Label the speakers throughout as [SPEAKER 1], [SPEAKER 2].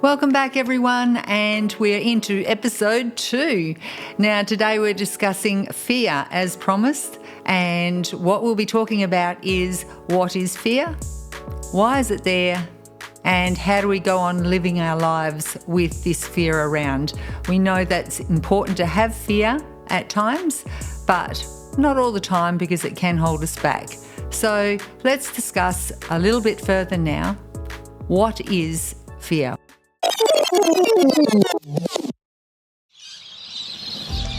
[SPEAKER 1] Welcome back, everyone, and we're into episode 2. Now, today we're discussing fear as promised, and what we'll be talking about is what is fear, why is it there, and how do we go on living our lives with this fear around. We know that's important to have fear at times, but not all the time because it can hold us back. So let's discuss a little bit further now. What is fear?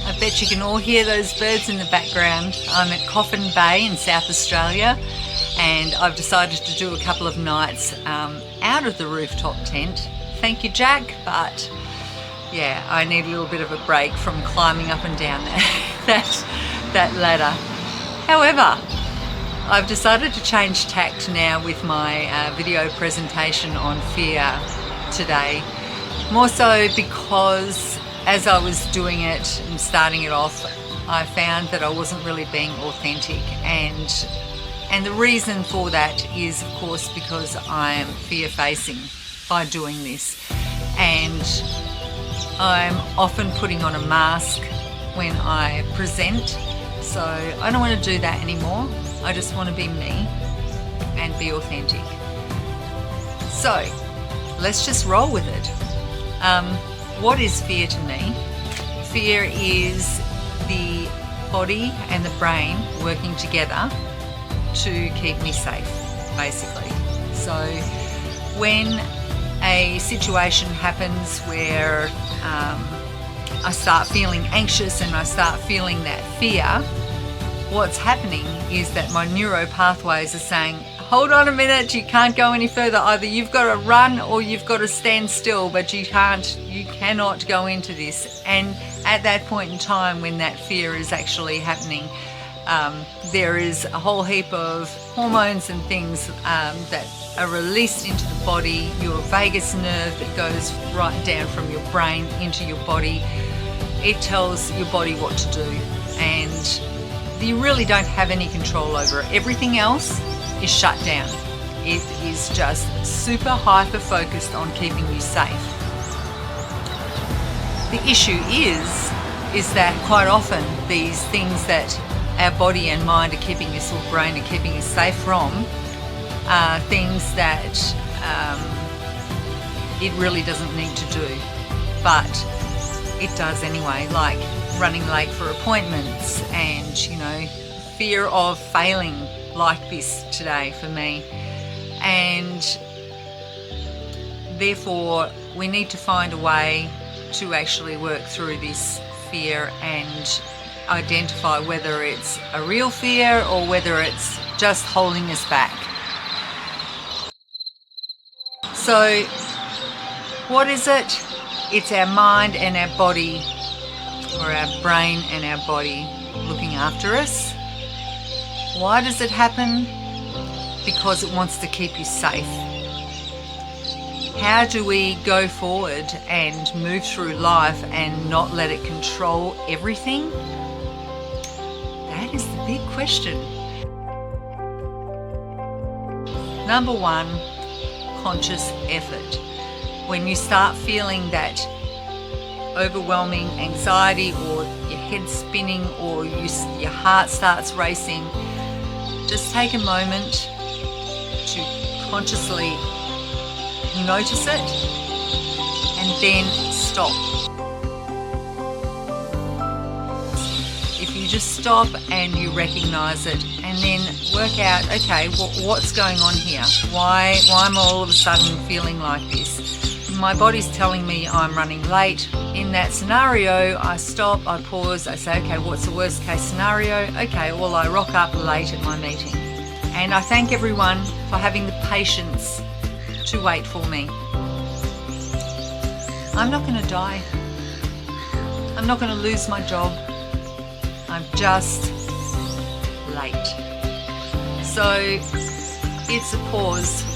[SPEAKER 1] I bet you can all hear those birds in the background. I'm at Coffin Bay in South Australia, and I've decided to do a couple of nights out of the rooftop tent. Thank you, Jack, but yeah, I need a little bit of a break from climbing up and down that ladder. However, I've decided to change tact now with my video presentation on fear today, more so because as I was doing it and starting it off, I found that I wasn't really being authentic, and the reason for that is, of course, because I'm fear-facing by doing this, and I'm often putting on a mask when I present, so I don't want to do that anymore. I just want to be me and be authentic. So let's just roll with it. What is fear to me? Fear is the body and the brain working together to keep me safe, basically. So when a situation happens where I start feeling anxious and I start feeling that fear, what's happening is that my neuro pathways are saying, hold on a minute, you can't go any further. Either you've got to run or you've got to stand still, but you cannot go into this. And at that point in time when that fear is actually happening, there is a whole heap of hormones and things that are released into the body. Your vagus nerve that goes right down from your brain into your body. It tells your body what to do, and you really don't have any control over it. Everything else is shut down. It is just super hyper focused on keeping you safe. The issue is that quite often these things that our body and mind are keeping us, or brain are keeping us safe from, are things that it really doesn't need to do, but it does anyway, like running late for appointments and, fear of failing like this today for me. And therefore we need to find a way to actually work through this fear and identify whether it's a real fear or whether it's just holding us back. So what is it? It's our mind and our body, or our brain and our body, looking after us. Why does it happen? Because it wants to keep you safe. How do we go forward and move through life and not let it control everything? That is the big question. Number 1, conscious effort. When you start feeling that overwhelming anxiety, or your head spinning, or your heart starts racing, just take a moment to consciously notice it and then stop. If you just stop and you recognize it and then work out, okay, what's going on here? Why am I all of a sudden feeling like this? My body's telling me I'm running late. In that scenario, I stop, I pause, I say, okay, what's the worst case scenario? Okay, well, I rock up late at my meeting. And I thank everyone for having the patience to wait for me. I'm not going to die. I'm not going to lose my job. I'm just late. So it's a pause.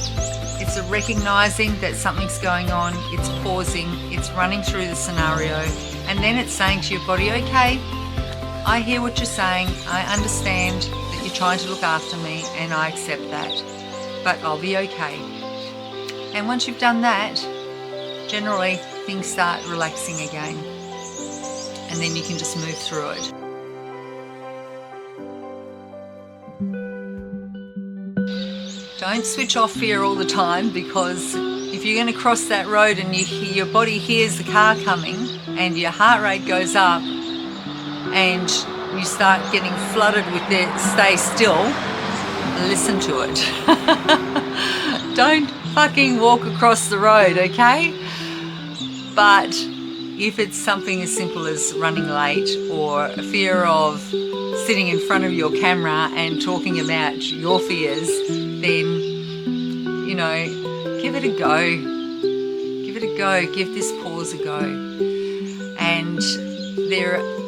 [SPEAKER 1] It's a recognizing that something's going on. It's pausing. It's running through the scenario. And then it's saying to your body, okay, I hear what you're saying. I understand that you're trying to look after me, and I accept that. But I'll be okay. And once you've done that, generally things start relaxing again, and then you can just move through it. Don't switch off fear all the time, because if you're going to cross that road and your body hears the car coming and your heart rate goes up and you start getting flooded with the stay still, listen to it. Don't fucking walk across the road, okay? But if it's something as simple as running late, or a fear of sitting in front of your camera and talking about your fears, then, you know, give it a go. Give it a go. Give this pause a go. And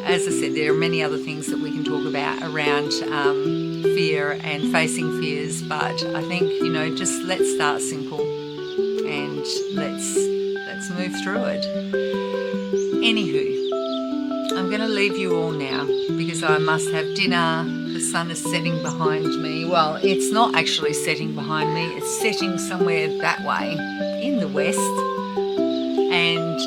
[SPEAKER 1] as I said, there are many other things that we can talk about around fear and facing fears, but I think, you know, just let's start simple and let's move through it. Anywho, I'm going to leave you all now because I must have dinner. The sun is setting behind me. Well, it's not actually setting behind me. It's setting somewhere that way in the west. And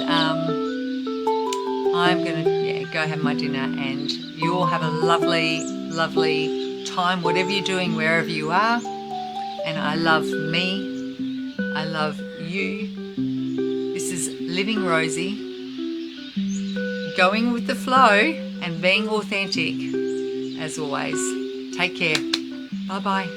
[SPEAKER 1] I'm going to go have my dinner, and you all have a lovely, lovely time, whatever you're doing, wherever you are. And I love me. I love you. This is Living Rosie, going with the flow and being authentic as always. Take care. Bye-bye.